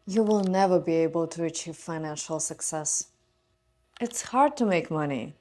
You will never be able to achieve financial success. It's hard to make money.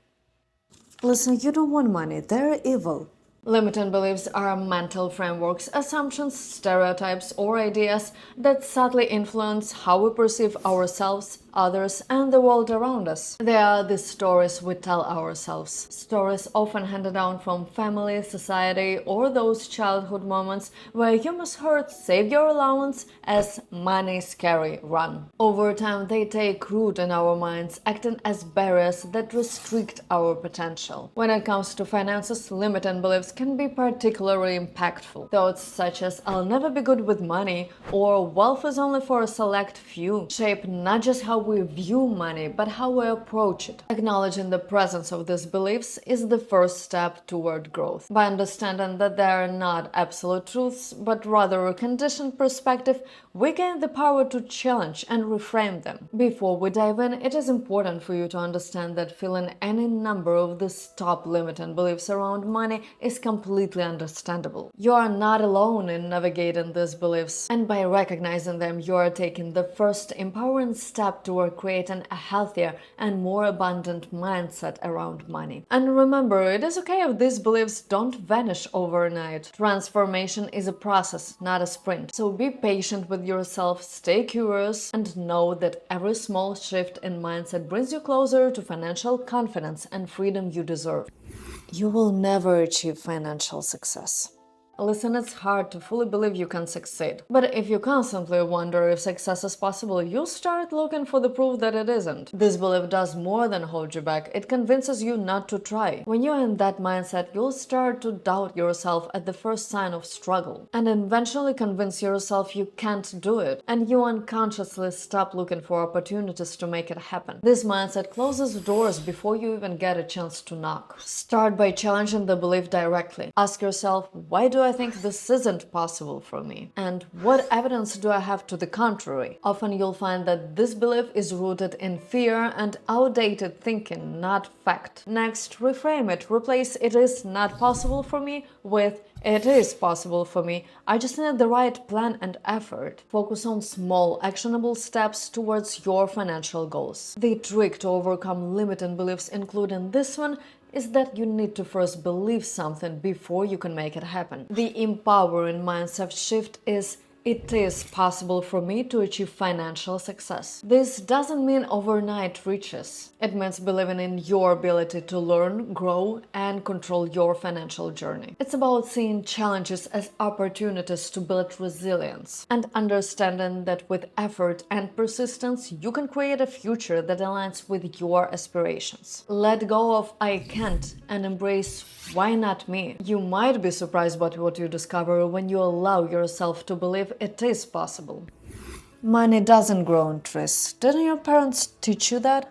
Listen, you don't want money, they're evil. Limiting beliefs are mental frameworks, assumptions, stereotypes, or ideas that subtly influence how we perceive ourselves, others, and the world around us. They are the stories we tell ourselves. Stories often handed down from family, society, or those childhood moments where you must heard "save your allowance" as "money scary, run." Over time, they take root in our minds, acting as barriers that restrict our potential. When it comes to finances, limiting beliefs can be particularly impactful. Thoughts such as "I'll never be good with money" or "wealth is only for a select few" shape not just how we view money, but how we approach it. Acknowledging the presence of these beliefs is the first step toward growth. By understanding that they are not absolute truths, but rather a conditioned perspective, we gain the power to challenge and reframe them. Before we dive in, it is important for you to understand that feeling any number of these top limiting beliefs around money is completely understandable. You are not alone in navigating these beliefs, and by recognizing them, you are taking the first empowering step toward creating a healthier and more abundant mindset around money. And remember, it is okay if these beliefs don't vanish overnight. Transformation is a process, not a sprint. So be patient with yourself, stay curious, and know that every small shift in mindset brings you closer to financial confidence and freedom you deserve. You will never achieve financial success. Listen, it's hard to fully believe you can succeed. But if you constantly wonder if success is possible, you start looking for the proof that it isn't. This belief does more than hold you back, it convinces you not to try. When you're in that mindset, you'll start to doubt yourself at the first sign of struggle, and eventually convince yourself you can't do it, and you unconsciously stop looking for opportunities to make it happen. This mindset closes doors before you even get a chance to knock. Start by challenging the belief directly. Ask yourself, why do I think this isn't possible for me? And what evidence do I have to the contrary? Often you'll find that this belief is rooted in fear and outdated thinking, not fact. Next, reframe it. Replace "it is not possible for me" with "it is possible for me. I just need the right plan and effort." Focus on small, actionable steps towards your financial goals. The trick to overcome limiting beliefs, including this one, is that you need to first believe something before you can make it happen. The empowering mindset shift is "it is possible for me to achieve financial success." This doesn't mean overnight riches. It means believing in your ability to learn, grow, and control your financial journey. It's about seeing challenges as opportunities to build resilience and understanding that with effort and persistence, you can create a future that aligns with your aspirations. Let go of "I can't" and embrace "why not me?" You might be surprised by what you discover when you allow yourself to believe it is possible. Money doesn't grow on trees. Didn't your parents teach you that?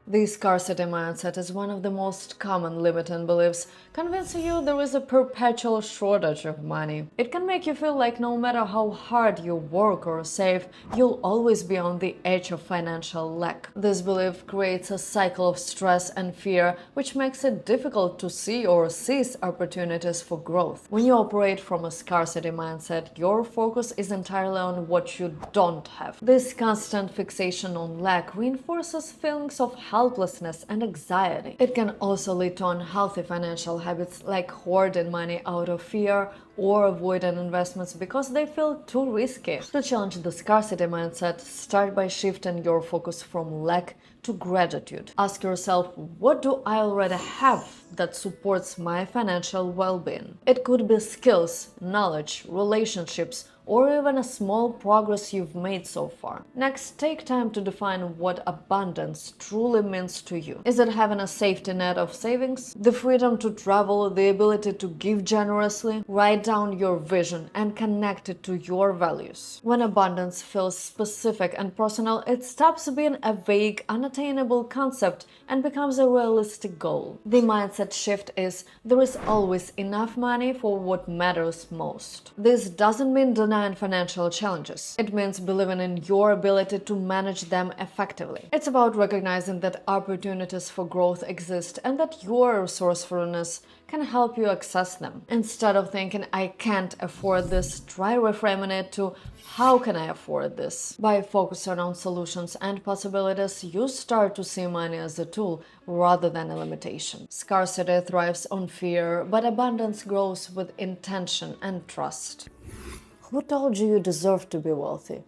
The scarcity mindset is one of the most common limiting beliefs, convincing you there is a perpetual shortage of money. It can make you feel like no matter how hard you work or save, you'll always be on the edge of financial lack. This belief creates a cycle of stress and fear, which makes it difficult to see or seize opportunities for growth. When you operate from a scarcity mindset, your focus is entirely on what you don't have. This constant fixation on lack reinforces feelings of helplessness and anxiety. It can also lead to unhealthy financial habits like hoarding money out of fear or avoiding investments because they feel too risky. To challenge the scarcity mindset, start by shifting your focus from lack to gratitude. Ask yourself, what do I already have that supports my financial well-being? It could be skills, knowledge, relationships, or even a small progress you've made so far. Next, take time to define what abundance truly means to you. Is it having a safety net of savings, the freedom to travel, the ability to give generously? Write down your vision and connect it to your values. When abundance feels specific and personal, it stops being a vague, unattainable concept and becomes a realistic goal. The mindset shift is there is always enough money for what matters most. This doesn't mean denying denying financial challenges. It means believing in your ability to manage them effectively. It's about recognizing that opportunities for growth exist and that your resourcefulness can help you access them. Instead of thinking, I can't afford this, try reframing it to, how can I afford this? By focusing on solutions and possibilities, you start to see money as a tool rather than a limitation. Scarcity thrives on fear, but abundance grows with intention and trust. Who told you you deserve to be wealthy?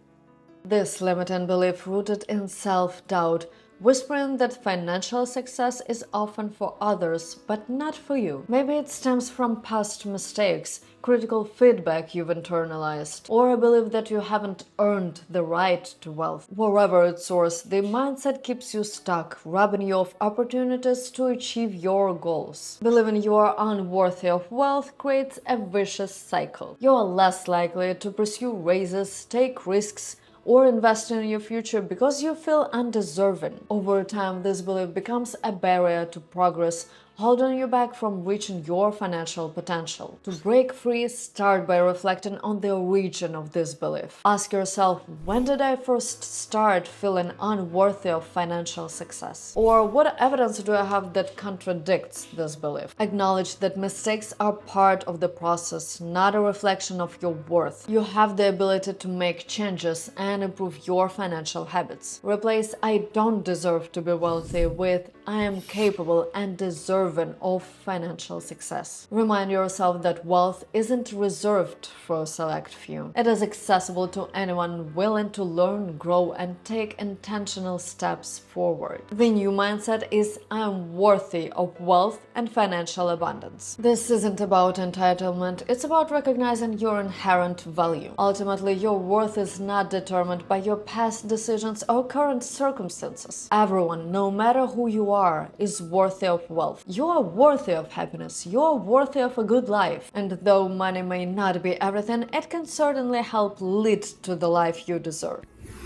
This limiting belief rooted in self-doubt, whispering that financial success is often for others but not for you. Maybe it stems from past mistakes, critical feedback you've internalized, or a belief that you haven't earned the right to wealth. Wherever its source, the mindset keeps you stuck, robbing you of opportunities to achieve your goals. Believing you are unworthy of wealth creates a vicious cycle. You are less likely to pursue raises, take risks, or invest in your future because you feel undeserving. Over time, this belief becomes a barrier to progress, holding you back from reaching your financial potential. To break free, start by reflecting on the origin of this belief. Ask yourself, when did I first start feeling unworthy of financial success? Or what evidence do I have that contradicts this belief? Acknowledge that mistakes are part of the process, not a reflection of your worth. You have the ability to make changes and improve your financial habits. Replace I don't deserve to be wealthy with I am capable and deserving of financial success. Remind yourself that wealth isn't reserved for a select few. It is accessible to anyone willing to learn, grow, and take intentional steps forward. The new mindset is I am worthy of wealth and financial abundance. This isn't about entitlement, it's about recognizing your inherent value. Ultimately, your worth is not determined by your past decisions or current circumstances. Everyone, no matter who you are, is worthy of wealth. You are worthy of happiness. You are worthy of a good life. And though money may not be everything, it can certainly help lead to the life you deserve.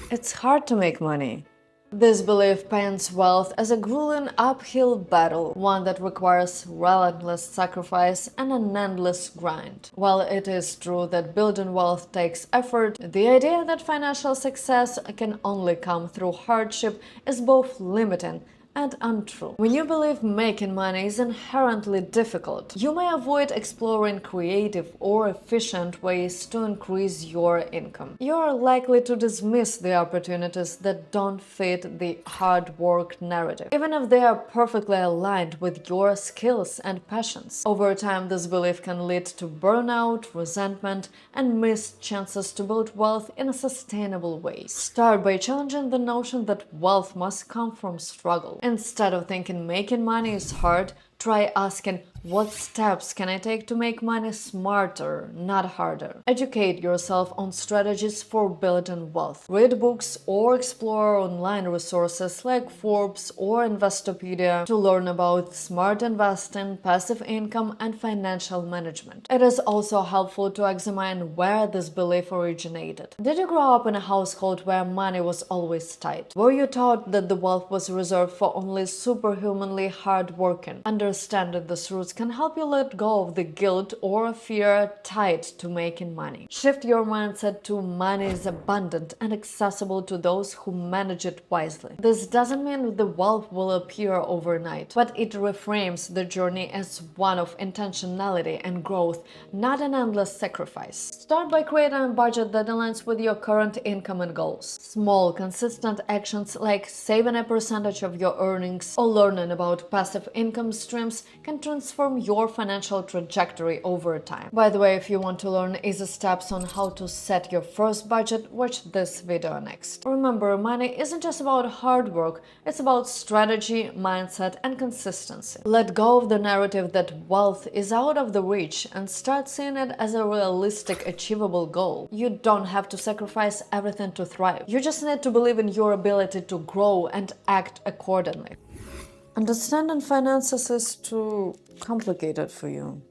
It's hard to make money. This belief paints wealth as a grueling uphill battle, one that requires relentless sacrifice and an endless grind. While it is true that building wealth takes effort, the idea that financial success can only come through hardship is both limiting and untrue. When you believe making money is inherently difficult, you may avoid exploring creative or efficient ways to increase your income. You are likely to dismiss the opportunities that don't fit the hard work narrative, even if they are perfectly aligned with your skills and passions. Over time, this belief can lead to burnout, resentment, and missed chances to build wealth in a sustainable way. Start by challenging the notion that wealth must come from struggle. Instead of thinking making money is hard, try asking, what steps can I take to make money smarter, not harder? Educate yourself on strategies for building wealth. Read books or explore online resources like Forbes or Investopedia to learn about smart investing, passive income, and financial management. It is also helpful to examine where this belief originated. Did you grow up in a household where money was always tight? Were you taught that the wealth was reserved for only superhumanly hard-working? Understanding this roots can help you let go of the guilt or fear tied to making money. Shift your mindset to money is abundant and accessible to those who manage it wisely. This doesn't mean the wealth will appear overnight, but it reframes the journey as one of intentionality and growth, not an endless sacrifice. Start by creating a budget that aligns with your current income and goals. Small, consistent actions like saving a percentage of your earnings or learning about passive income streams can transform your financial trajectory over time. By the way, if you want to learn easy steps on how to set your first budget, watch this video next. Remember, money isn't just about hard work, it's about strategy, mindset, and consistency. Let go of the narrative that wealth is out of the reach and start seeing it as a realistic, achievable goal. You don't have to sacrifice everything to thrive. You just need to believe in your ability to grow and act accordingly. Understanding finances is too complicated for you.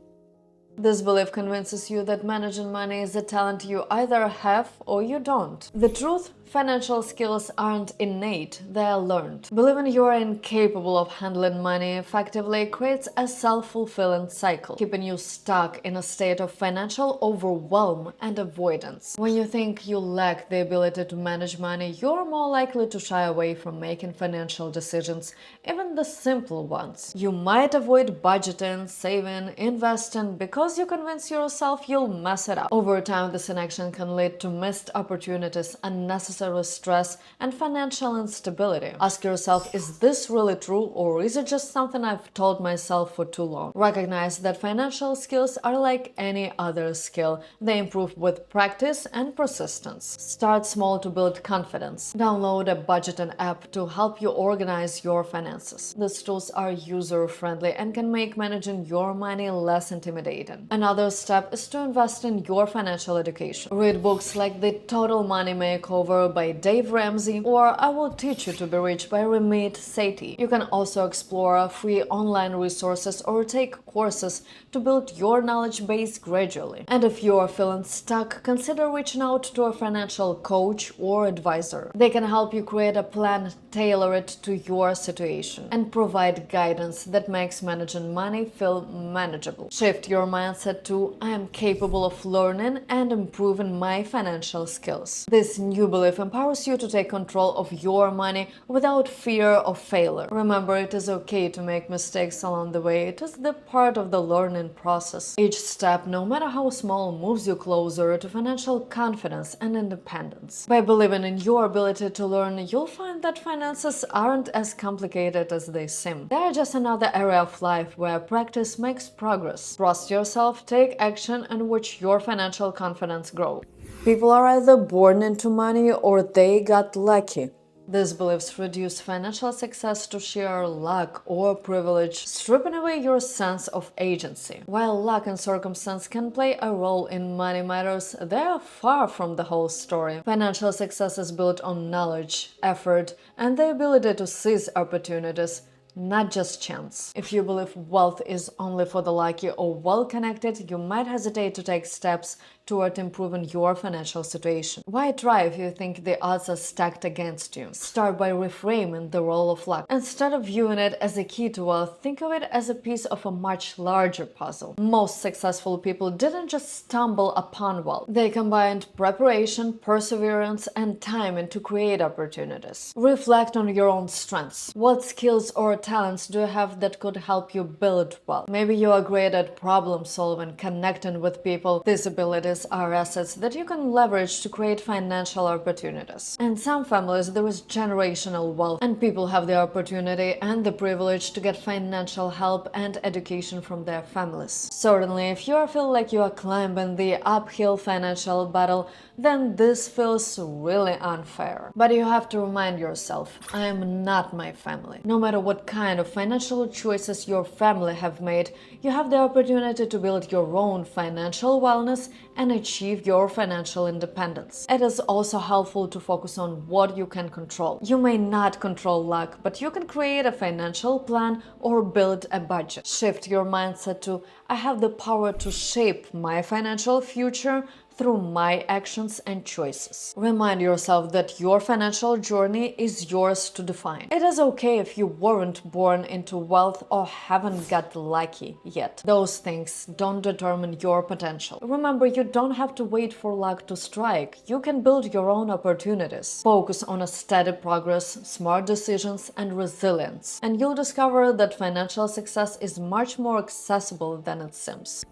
This belief convinces you that managing money is a talent you either have or you don't. The truth? Financial skills aren't innate, they are learned. Believing you are incapable of handling money effectively creates a self-fulfilling cycle, keeping you stuck in a state of financial overwhelm and avoidance. When you think you lack the ability to manage money, you're more likely to shy away from making financial decisions, even the simple ones. You might avoid budgeting, saving, investing because you convince yourself you'll mess it up. Over time, this inaction can lead to missed opportunities, unnecessary stress, and financial instability. Ask yourself, is this really true, or is it just something I've told myself for too long? Recognize that financial skills are like any other skill. They improve with practice and persistence. Start small to build confidence. Download a budgeting app to help you organize your finances. These tools are user-friendly and can make managing your money less intimidating. Another step is to invest in your financial education. Read books like The Total Money Makeover by Dave Ramsey or I Will Teach You to Be Rich by Ramit Sethi. You can also explore free online resources or take courses to build your knowledge base gradually. And if you are feeling stuck, consider reaching out to a financial coach or advisor. They can help you create a plan tailored to your situation and provide guidance that makes managing money feel manageable. Shift your mindset to I am capable of learning and improving my financial skills. This new belief empowers you to take control of your money without fear of failure. Remember, it is okay to make mistakes along the way. It is the part of the learning process. Each step, no matter how small, moves you closer to financial confidence and independence. By believing in your ability to learn, you'll find that finances aren't as complicated as they seem. They are just another area of life where practice makes progress. Trust yourself, take action, and watch your financial confidence grow. People are either born into money or they got lucky. These beliefs reduce financial success to sheer luck or privilege, stripping away your sense of agency. While luck and circumstance can play a role in money matters, they are far from the whole story. Financial success is built on knowledge, effort, and the ability to seize opportunities, not just chance. If you believe wealth is only for the lucky or well-connected, you might hesitate to take steps toward improving your financial situation. Why try if you think the odds are stacked against you? Start by reframing the role of luck. Instead of viewing it as a key to wealth, think of it as a piece of a much larger puzzle. Most successful people didn't just stumble upon wealth. They combined preparation, perseverance, and timing to create opportunities. Reflect on your own strengths. What skills or talents do you have that could help you build wealth? Maybe you are great at problem solving, connecting with people. These abilities are assets that you can leverage to create financial opportunities. In some families, there is generational wealth, and people have the opportunity and the privilege to get financial help and education from their families. Certainly, if you feel like you are climbing the uphill financial battle, then this feels really unfair. But you have to remind yourself, I am not my family. No matter what kind of financial choices your family have made, you have the opportunity to build your own financial wellness and achieve your financial independence. It is also helpful to focus on what you can control. You may not control luck, but you can create a financial plan or build a budget. Shift your mindset to, I have the power to shape my financial future through my actions and choices. Remind yourself that your financial journey is yours to define. It is okay if you weren't born into wealth or haven't got lucky yet. Those things don't determine your potential. Remember, you don't have to wait for luck to strike. You can build your own opportunities. Focus on a steady progress, smart decisions, and resilience, and you'll discover that financial success is much more accessible than it seems.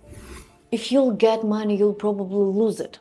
If you'll get money, you'll probably lose it.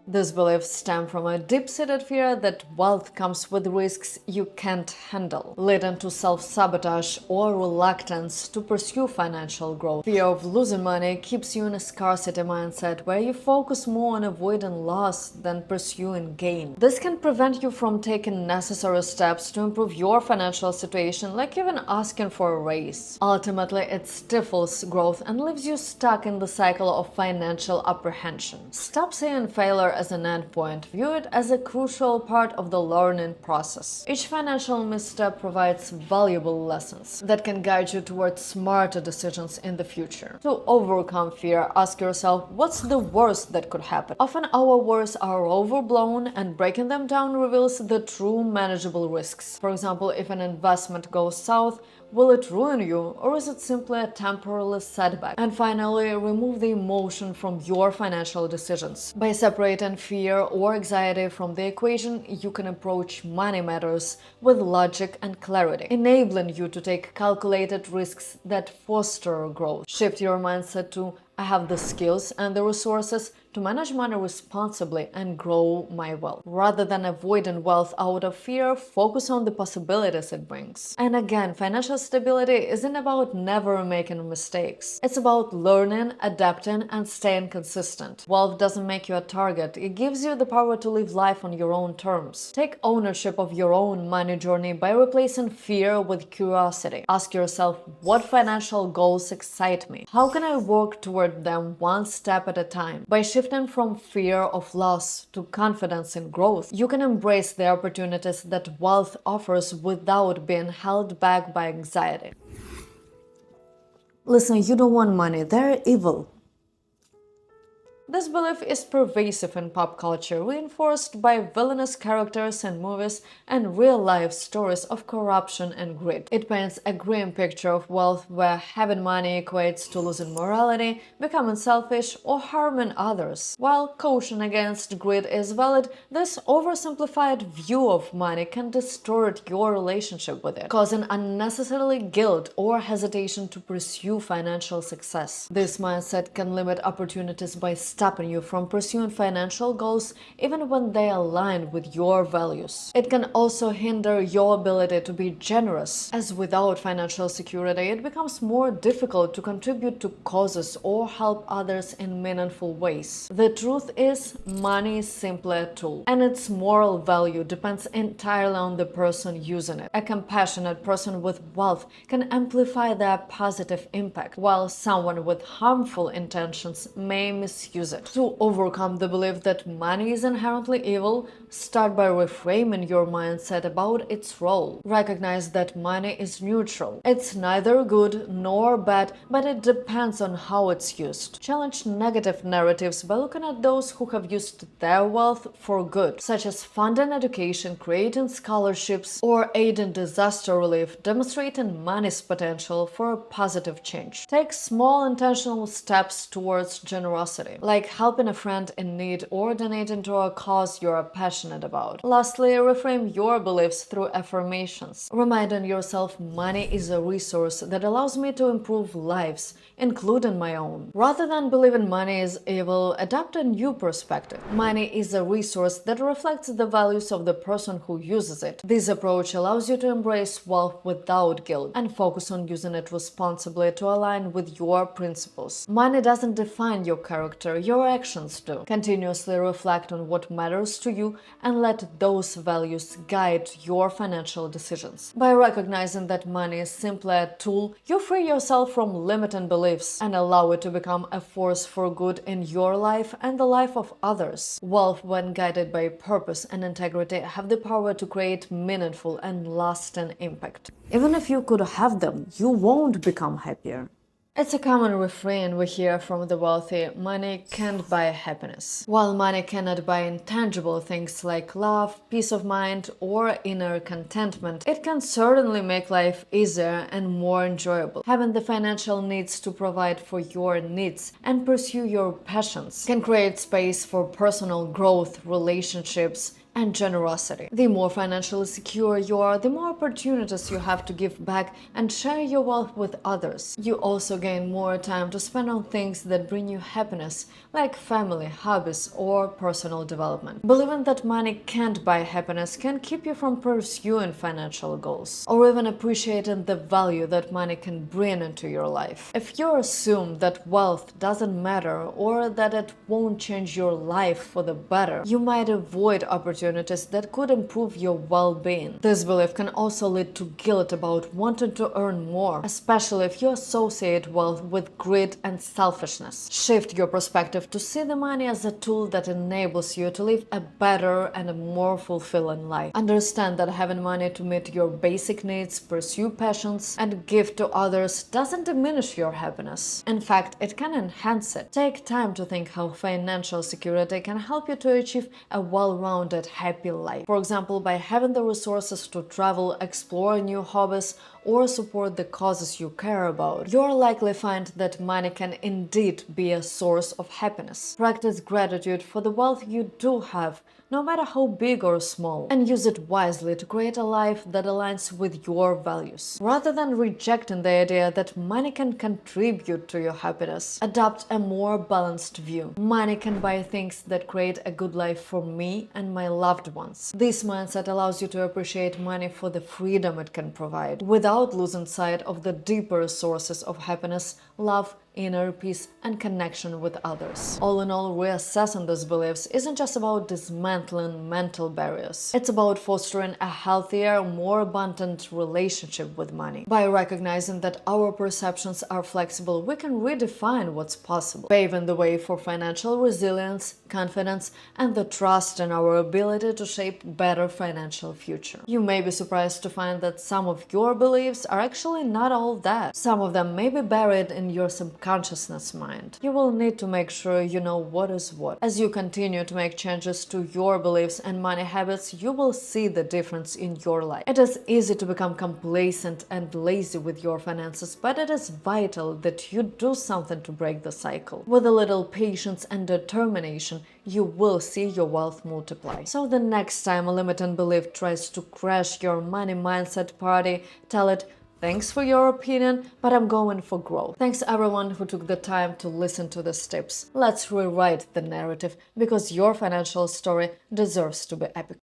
These beliefs stem from a deep-seated fear that wealth comes with risks you can't handle, leading to self-sabotage or reluctance to pursue financial growth. Fear of losing money keeps you in a scarcity mindset where you focus more on avoiding loss than pursuing gain. This can prevent you from taking necessary steps to improve your financial situation, like even asking for a raise. Ultimately, it stifles growth and leaves you stuck in the cycle of financial apprehension. Stop seeing failure as an endpoint, view it as a crucial part of the learning process. Each financial misstep provides valuable lessons that can guide you towards smarter decisions in the future. To overcome fear, ask yourself, what's the worst that could happen? Often our worries are overblown, and breaking them down reveals the true manageable risks. For example, if an investment goes south, will it ruin you, or is it simply a temporary setback? And finally, remove the emotion from your financial decisions. By separating fear or anxiety from the equation, you can approach money matters with logic and clarity, enabling you to take calculated risks that foster growth. Shift your mindset to I have the skills and the resources to manage money responsibly and grow my wealth. Rather than avoiding wealth out of fear, focus on the possibilities it brings. And again, financial stability isn't about never making mistakes. It's about learning, adapting, and staying consistent. Wealth doesn't make you a target, it gives you the power to live life on your own terms. Take ownership of your own money journey by replacing fear with curiosity. Ask yourself, what financial goals excite me? How can I work toward them one step at a time? By shifting from fear of loss to confidence in growth, you can embrace the opportunities that wealth offers without being held back by anxiety. Listen, you don't want money, they're evil. This belief is pervasive in pop culture, reinforced by villainous characters in movies and real-life stories of corruption and greed. It paints a grim picture of wealth where having money equates to losing morality, becoming selfish, or harming others. While caution against greed is valid, this oversimplified view of money can distort your relationship with it, causing unnecessarily guilt or hesitation to pursue financial success. This mindset can limit opportunities by stopping you from pursuing financial goals even when they align with your values. It can also hinder your ability to be generous, as without financial security, it becomes more difficult to contribute to causes or help others in meaningful ways. The truth is, money is simply a tool, and its moral value depends entirely on the person using it. A compassionate person with wealth can amplify their positive impact, while someone with harmful intentions may misuse it. To overcome the belief that money is inherently evil, start by reframing your mindset about its role. Recognize that money is neutral. It's neither good nor bad, but it depends on how it's used. Challenge negative narratives by looking at those who have used their wealth for good, such as funding education, creating scholarships, or aiding disaster relief, demonstrating money's potential for a positive change. Take small intentional steps towards generosity, like helping a friend in need or donating to a cause you're passionate about. Lastly, reframe your beliefs through affirmations, reminding yourself money is a resource that allows me to improve lives, including my own. Rather than believing money is evil, adopt a new perspective. Money is a resource that reflects the values of the person who uses it. This approach allows you to embrace wealth without guilt and focus on using it responsibly to align with your principles. Money doesn't define your character, your actions do. Continuously reflect on what matters to you and let those values guide your financial decisions. By recognizing that money is simply a tool, you free yourself from limiting beliefs and allow it to become a force for good in your life and the life of others. Wealth, when guided by purpose and integrity, have the power to create meaningful and lasting impact. Even if you could have them, you won't become happier. It's a common refrain we hear from the wealthy: money can't buy happiness. While money cannot buy intangible things like love, peace of mind, or inner contentment, it can certainly make life easier and more enjoyable. Having the financial needs to provide for your needs and pursue your passions can create space for personal growth, relationships, and generosity. The more financially secure you are, the more opportunities you have to give back and share your wealth with others. You also gain more time to spend on things that bring you happiness, like family, hobbies, or personal development. Believing that money can't buy happiness can keep you from pursuing financial goals, or even appreciating the value that money can bring into your life. If you assume that wealth doesn't matter or that it won't change your life for the better, you might avoid opportunities opportunities that could improve your well-being. This belief can also lead to guilt about wanting to earn more, especially if you associate wealth with greed and selfishness. Shift your perspective to see the money as a tool that enables you to live a better and a more fulfilling life. Understand that having money to meet your basic needs, pursue passions, and give to others doesn't diminish your happiness. In fact, it can enhance it. Take time to think how financial security can help you to achieve a well-rounded, happy life. For example, by having the resources to travel, explore new hobbies, or support the causes you care about, you'll likely find that money can indeed be a source of happiness. Practice gratitude for the wealth you do have, no matter how big or small, and use it wisely to create a life that aligns with your values. Rather than rejecting the idea that money can contribute to your happiness, adopt a more balanced view. Money can buy things that create a good life for me and my loved ones. This mindset allows you to appreciate money for the freedom it can provide, without losing sight of the deeper sources of happiness, love, inner peace, and connection with others. All in all, reassessing these beliefs isn't just about dismantling mental barriers. It's about fostering a healthier, more abundant relationship with money. By recognizing that our perceptions are flexible, we can redefine what's possible, paving the way for financial resilience, confidence, and the trust in our ability to shape a better financial future. You may be surprised to find that some of your beliefs are actually not all that. Some of them may be buried in your subconsciousness mind. You will need to make sure you know what is what. As you continue to make changes to your beliefs and money habits, you will see the difference in your life. It is easy to become complacent and lazy with your finances, but it is vital that you do something to break the cycle. With a little patience and determination, you will see your wealth multiply. So the next time a limiting belief tries to crash your money mindset party, tell it, "Thanks for your opinion, but I'm going for growth." Thanks everyone who took the time to listen to these tips. Let's rewrite the narrative, because your financial story deserves to be epic.